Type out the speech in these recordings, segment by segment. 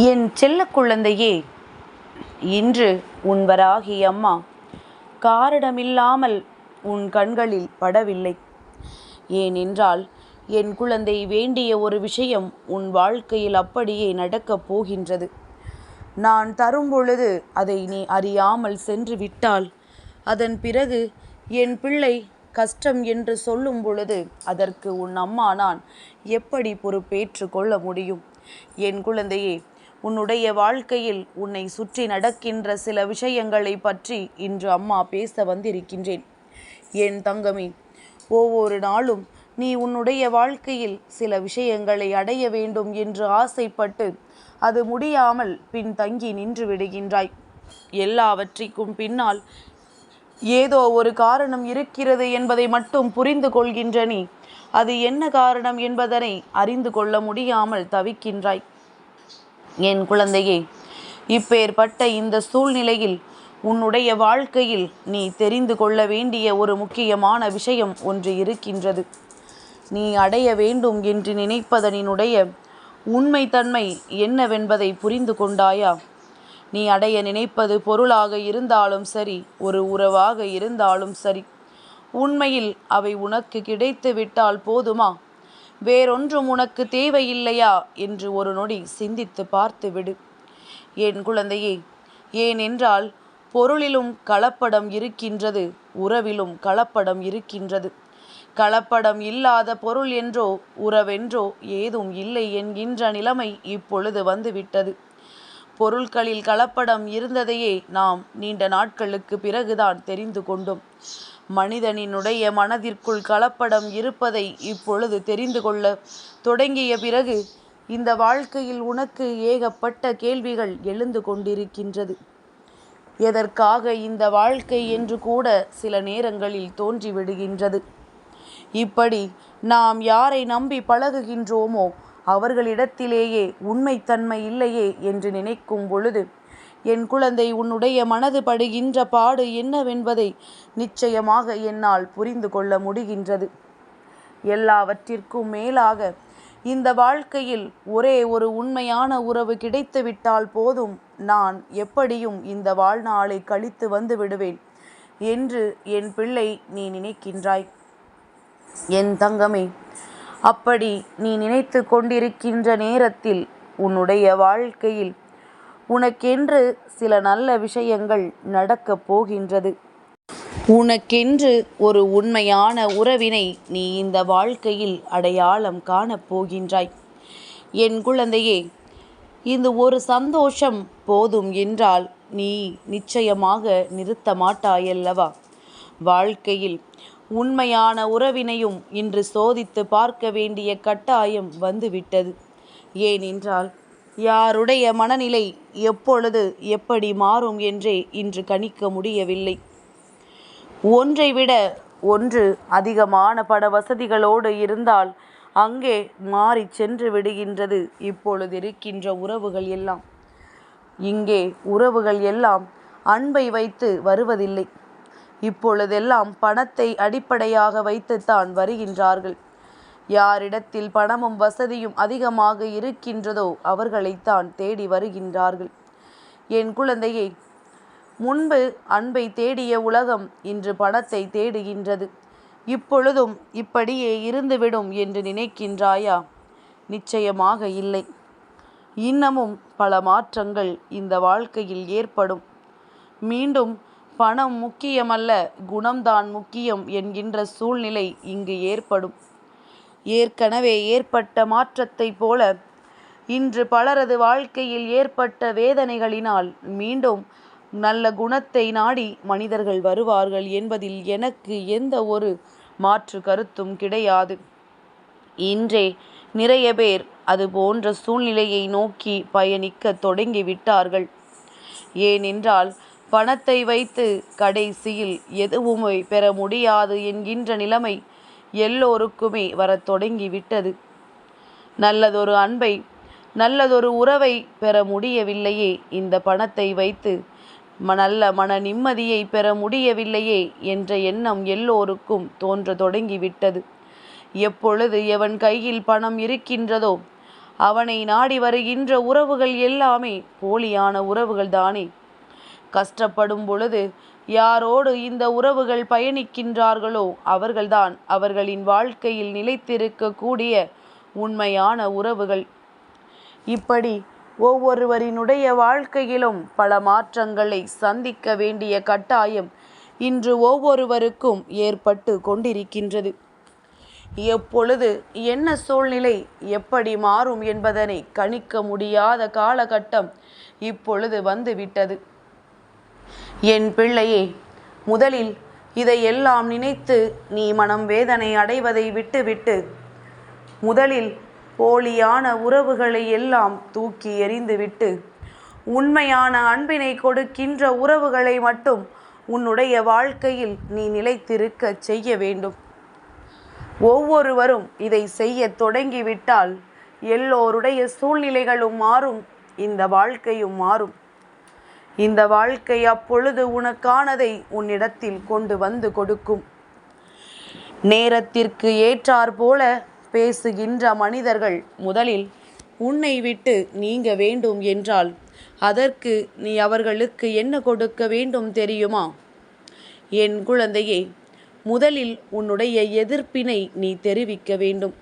என் செல்ல குழந்தையே, இன்று உன் வராகி அம்மா காரணமில்லாமல் உன் கண்களில் படவில்லை. ஏனென்றால் என் குழந்தை வேண்டிய ஒரு விஷயம் உன் வாழ்க்கையில் அப்படியே நடக்கப் போகின்றது. நான் தரும் பொழுது அதை நீ அறியாமல் சென்று விட்டால், அதன் பிறகு என் பிள்ளை கஷ்டம் என்று சொல்லும் பொழுது அதற்கு உன் அம்மா நான் எப்படி பொறுப்பேற்று கொள்ள முடியும்? என் குழந்தையே, உன்னுடைய வாழ்க்கையில் உன்னை சுற்றி நடக்கின்ற சில விஷயங்களை பற்றி இன்று அம்மா பேச வந்திருக்கின்றேன். என் தங்கமே, ஒவ்வொரு நாளும் நீ உன்னுடைய வாழ்க்கையில் சில விஷயங்களை அடைய வேண்டும் என்று ஆசைப்பட்டு அது முடியாமல் பின்தங்கி நின்று விடுகின்றாய். எல்லாவற்றிற்கும் பின்னால் ஏதோ ஒரு காரணம் இருக்கிறது என்பதை மட்டும் புரிந்து கொள்கின்ற நீ, அது என்ன காரணம் என்பதனை அறிந்து கொள்ள முடியாமல் தவிக்கின்றாய். என் குழந்தையே, இப்பேற்பட்ட இந்த சூழ்நிலையில் உன்னுடைய வாழ்க்கையில் நீ தெரிந்து கொள்ள வேண்டிய ஒரு முக்கியமான விஷயம் ஒன்று இருக்கின்றது. நீ அடைய வேண்டும் என்று நினைப்பதனினுடைய உண்மைத்தன்மை என்னவென்பதை புரிந்து கொண்டாயா? நீ அடைய நினைப்பது பொருளாக இருந்தாலும் சரி, ஒரு உறவாக இருந்தாலும் சரி, உண்மையில் அவை உனக்கு கிடைத்து விட்டால் போதுமா? வேறொன்றும் உனக்கு தேவையில்லையா என்று ஒரு நொடி சிந்தித்து பார்த்து விடு என் குழந்தையே. ஏனென்றால் பொருளிலும் கலப்படம் இருக்கின்றது, உறவிலும் கலப்படம் இருக்கின்றது. கலப்படம் இல்லாத பொருள் என்றோ உறவென்றோ ஏதும் இல்லை என்கின்ற நிலைமை இப்பொழுது வந்துவிட்டது. பொருட்களில் கலப்படம் இருந்ததையே நாம் நீண்ட நாட்களுக்கு பிறகுதான் தெரிந்து கொண்டோம். மனிதனினுடைய மனதிற்குள் கலப்படம் இருப்பதை இப்பொழுது தெரிந்து கொள்ள தொடங்கிய பிறகு இந்த வாழ்க்கையில் உனக்கு ஏகப்பட்ட கேள்விகள் எழுந்து கொண்டிருக்கின்றது. எதற்காக இந்த வாழ்க்கை என்று கூட சில நேரங்களில் தோன்றிவிடுகின்றது. இப்படி நாம் யாரை நம்பி பழகுகின்றோமோ அவர்களிடத்திலேயே உண்மைத்தன்மை இல்லையே என்று நினைக்கும் பொழுது, என் குழந்தை, உன்னுடைய மனது படுகின்ற பாடு என்னவென்பதை நிச்சயமாக என்னால் புரிந்து கொள்ள முடிகின்றது. எல்லாவற்றிற்கும் மேலாக இந்த வாழ்க்கையில் ஒரே ஒரு உண்மையான உறவு கிடைத்துவிட்டால் போதும், நான் எப்படியும் இந்த வாழ்நாளை கழித்து வந்து விடுவேன் என்று என் பிள்ளை நீ நினைக்கின்றாய். என் தங்கமே, அப்படி நீ நினைத்து கொண்டிருக்கின்ற நேரத்தில் உன்னுடைய வாழ்க்கையில் உனக்கென்று சில நல்ல விஷயங்கள் நடக்கப் போகின்றது. உனக்கென்று ஒரு உண்மையான உறவினை நீ இந்த வாழ்க்கையில் அடையாளம் காணப் போகின்றாய். என் குழந்தையே, இந்த ஒரு சந்தோஷம் போதும் என்றால் நீ நிச்சயமாக நிறுத்த மாட்டாயல்லவா? வாழ்க்கையில் உண்மையான உறவினையும் இன்று சோதித்து பார்க்க வேண்டிய கட்டாயம் வந்துவிட்டது. ஏனென்றால் யாருடைய மனநிலை எப்பொழுது எப்படி மாறும் என்றே இன்று கணிக்க முடியவில்லை. ஒன்றை விட ஒன்று அதிகமான பட வசதிகளோடு இருந்தால் அங்கே மாறி சென்று விடுகின்றது இப்பொழுது இருக்கின்ற உறவுகள் எல்லாம். இங்கே உறவுகள் எல்லாம் அன்பை வைத்து வருவதில்லை. இப்பொழுதெல்லாம் பணத்தை அடிப்படையாக வைத்துத்தான் வருகின்றார்கள். யாரிடத்தில் பணமும் வசதியும் அதிகமாக இருக்கின்றதோ அவர்களைத்தான் தேடி வருகின்றார்கள். என் குழந்தையை, முன்பு அன்பை தேடிய உலகம் இன்று பணத்தை தேடுகின்றது. இப்பொழுதும் இப்படியே இருந்துவிடும் என்று நினைக்கின்றாயா? நிச்சயமாக இல்லை. இன்னமும் பல மாற்றங்கள் இந்த வாழ்க்கையில் ஏற்படும். மீண்டும் பணம் முக்கியமல்ல, குணம்தான் முக்கியம் என்கின்ற சூழ்நிலை இங்கு ஏற்படும். ஏற்கனவே ஏற்பட்ட மாற்றத்தை போல இன்று பலரது வாழ்க்கையில் ஏற்பட்ட வேதனைகளினால் மீண்டும் நல்ல குணத்தை நாடி மனிதர்கள் வருவார்கள் என்பதில் எனக்கு எந்த ஒரு மாற்று கருத்தும் கிடையாது. இன்றே நிறைய பேர் அது போன்ற சூழ்நிலையை நோக்கி பயணிக்க தொடங்கிவிட்டார்கள். ஏனென்றால் பணத்தை வைத்து கடைசியில் எதுவுமே பெற முடியாது என்கின்ற நிலைமை எல்லோருக்குமே வரத் தொடங்கிவிட்டது. நல்லதொரு அன்பை, நல்லதொரு உறவை பெற முடியவில்லையே, இந்த பணத்தை வைத்து நல்ல மன நிம்மதியை பெற முடியவில்லையே என்ற எண்ணம் எல்லோருக்கும் தோன்ற தொடங்கிவிட்டது. எப்பொழுது எவன் கையில் பணம் இருக்கின்றதோ அவனை நாடி வருகின்ற உறவுகள் எல்லாமே போலியான உறவுகள்தானே. கஷ்டப்படும் பொழுது யாரோடு இந்த உறவுகள் பயணிக்கின்றார்களோ அவர்கள்தான் அவர்களின் வாழ்க்கையில் நிலைத்திருக்கக்கூடிய உண்மையான உறவுகள். இப்படி ஒவ்வொருவரினுடைய வாழ்க்கையிலும் பல மாற்றங்களை சந்திக்க வேண்டிய கட்டாயம் இன்று ஒவ்வொருவருக்கும் ஏற்பட்டு கொண்டிருக்கின்றது. எப்பொழுது என்ன சூழ்நிலை எப்படி மாறும் என்பதனை கணிக்க முடியாத காலகட்டம் இப்பொழுது வந்துவிட்டது. என் பிள்ளையே, முதலில் இதையெல்லாம் நினைத்து நீ மனம் வேதனை அடைவதை விட்டுவிட்டு முதலில் போலியான உறவுகளை எல்லாம் தூக்கி எறிந்துவிட்டு உண்மையான அன்பினை கொடுக்கின்ற உறவுகளை மட்டும் உன்னுடைய வாழ்க்கையில் நீ நிலைத்திருக்க செய்ய வேண்டும். ஒவ்வொருவரும் இதை செய்ய தொடங்கிவிட்டால் எல்லோருடைய சூழ்நிலைகளும் மாறும், இந்த வாழ்க்கையும் மாறும். இந்த வாழ்க்கை அப்பொழுது உனக்கானதை உன்னிடத்தில் கொண்டு வந்து கொடுக்கும். நேரத்திற்கு ஏற்றார் போல பேசுகின்ற மனிதர்கள் முதலில் உன்னை விட்டு நீங்க வேண்டும் என்றால் அதற்கு நீ அவர்களுக்கு என்ன கொடுக்க வேண்டும் தெரியுமா? என் குழந்தையே, முதலில் உன்னுடைய எதிர்ப்பினை நீ தெரிவிக்க வேண்டும்.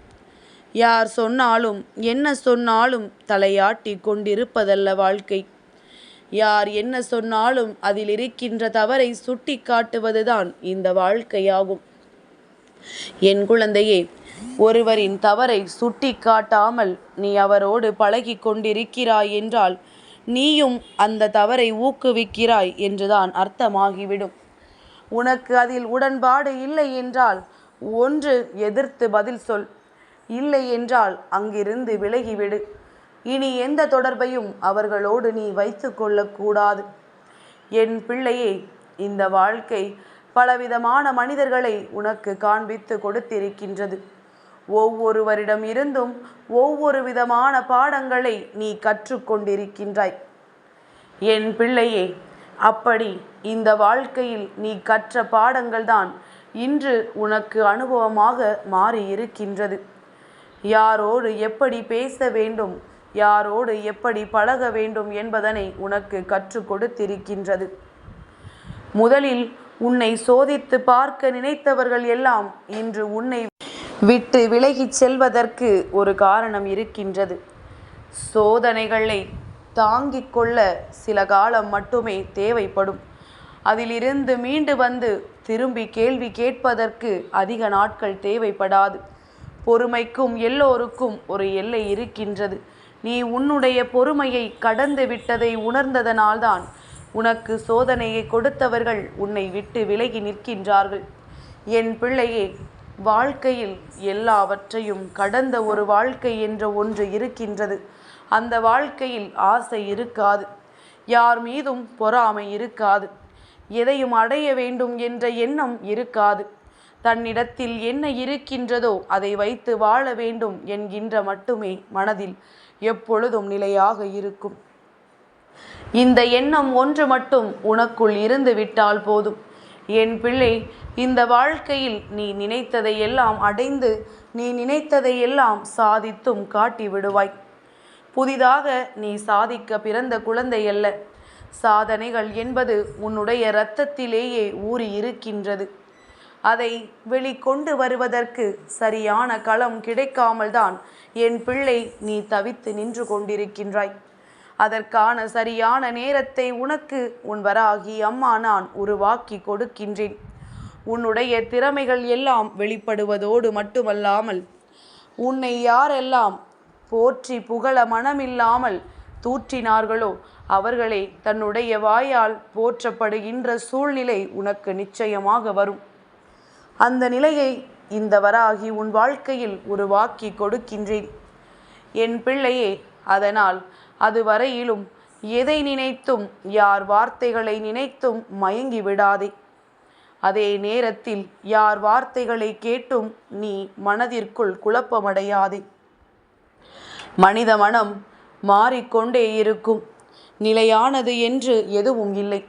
யார் சொன்னாலும் என்ன சொன்னாலும் தலையாட்டி கொண்டிருப்பதல்ல வாழ்க்கை. யார் என்ன சொன்னாலும் அதில் இருக்கின்ற தவறை சுட்டி காட்டுவதுதான் இந்த வாழ்க்கையாகும். என் குழந்தையே, ஒருவரின் தவறை சுட்டி காட்டாமல் நீ அவரோடு பழகி கொண்டிருக்கிறாய் என்றால் நீயும் அந்த தவறை ஊக்குவிக்கிறாய் என்றுதான் அர்த்தமாகிவிடும். உனக்கு அதில் உடன்பாடு இல்லை என்றால் ஒன்று எதிர்த்து பதில் சொல், இல்லை என்றால் அங்கிருந்து விலகிவிடு. இனி எந்த தொடர்பையும் அவர்களோடு நீ வைத்து கொள்ளக்கூடாது. என் பிள்ளையே, இந்த வாழ்க்கை பலவிதமான மனிதர்களை உனக்கு காண்பித்து கொடுத்திருக்கின்றது. ஒவ்வொருவரிடம் இருந்தும் ஒவ்வொரு விதமான பாடங்களை நீ கற்றுக்கொண்டிருக்கின்றாய். என் பிள்ளையே, அப்படி இந்த வாழ்க்கையில் நீ கற்ற பாடங்கள்தான் இன்று உனக்கு அனுபவமாக மாறி இருக்கின்றது. யாரோடு எப்படி பேச வேண்டும், யாரோடு எப்படி பழக வேண்டும் என்பதனை உனக்கு கற்றுக் கொடுத்திருக்கின்றது. முதலில் உன்னை சோதித்து பார்க்க நினைத்தவர்கள் எல்லாம் இன்று உன்னை விட்டு விலகிச் செல்வதற்கு ஒரு காரணம் இருக்கின்றது. சோதனைகளை தாங்கிக் கொள்ள சில காலம் மட்டுமே தேவைப்படும். அதிலிருந்து மீண்டு வந்து திரும்பி கேள்வி கேட்பதற்கு அதிக நாட்கள் தேவைப்படாது. பொறுமைக்கும் எல்லோருக்கும் ஒரு எல்லை இருக்கின்றது. நீ உன்னுடைய பொறுமையை கடந்து விட்டதை உணர்ந்ததனால்தான் உனக்கு சோதனையை கொடுத்தவர்கள் உன்னை விட்டு விலகி நிற்கின்றார்கள். என் பிள்ளையே, வாழ்க்கையில் எல்லாவற்றையும் கடந்த ஒரு வாழ்க்கை என்ற ஒன்று இருக்கின்றது. அந்த வாழ்க்கையில் ஆசை இருக்காது, யார் மீதும் பொறாமை இருக்காது, எதையும் அடைய வேண்டும் என்ற எண்ணம் இருக்காது. தன்னிடத்தில் என்ன இருக்கின்றதோ அதை வைத்து வாழ வேண்டும் என்கின்ற மட்டுமே மனதில் எப்பொழுதும் நிலையாக இருக்கும். இந்த எண்ணம் ஒன்று மட்டும் உனக்குள் இருந்து விட்டால் போதும். என் பிள்ளை, இந்த வாழ்க்கையில் நீ நினைத்ததை எல்லாம் அடைந்து நீ நினைத்ததை எல்லாம் சாதித்தும் காட்டி விடுவாய். புதிதாக நீ சாதிக்க பிறந்த குழந்தை அல்ல. சாதனைகள் என்பது உன்னுடைய இரத்தத்திலேயே ஊறி இருக்கின்றது. அதை வெளிக்கொண்டு வருவதற்கு சரியான களம் கிடைக்காமல் தான் என் பிள்ளை நீ தவித்து நின்று கொண்டிருக்கின்றாய். அதற்கான சரியான நேரத்தை உனக்கு உன் வராகி அம்மா நான் உருவாக்கி கொடுக்கின்றேன். உன்னுடைய திறமைகள் எல்லாம் வெளிப்படுவதோடு மட்டுமல்லாமல் உன்னை யாரெல்லாம் போற்றி புகழ மனமில்லாமல் தூற்றினார்களோ அவர்களே தன்னுடைய வாயால் போற்றப்படுகின்ற சூழ்நிலை உனக்கு நிச்சயமாக வரும். அந்த நிலையை இந்த வராகி உன் வாழ்க்கையில் உருவாக்கி கொடுக்கின்றேன். என் பிள்ளையே, அதனால் அதுவரையிலும் எதை நினைத்தும் யார் வார்த்தைகளை நினைத்தும் மயங்கி விடாதே. அதே நேரத்தில் யார் வார்த்தைகளை கேட்டும் நீ மனதிற்குள் குழப்பமடையாதே. மனித மனம் மாறிக்கொண்டே இருக்கும். நிலையானது என்று எதுவும் இல்லை.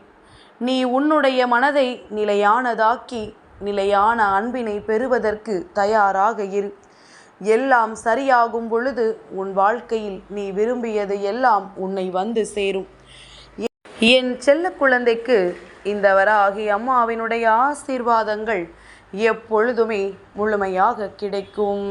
நீ உன்னுடைய மனதை நிலையானதாக்கி நிலையான அன்பினை பெறுவதற்கு தயாராக இரு. எல்லாம் சரியாகும் பொழுது உன் வாழ்க்கையில் நீ விரும்பியது எல்லாம் உன்னை வந்து சேரும். என் செல்ல குழந்தைக்கு இந்த வராகி அம்மாவினுடைய ஆசீர்வாதங்கள் எப்பொழுதுமே முழுமையாக கிடைக்கும்.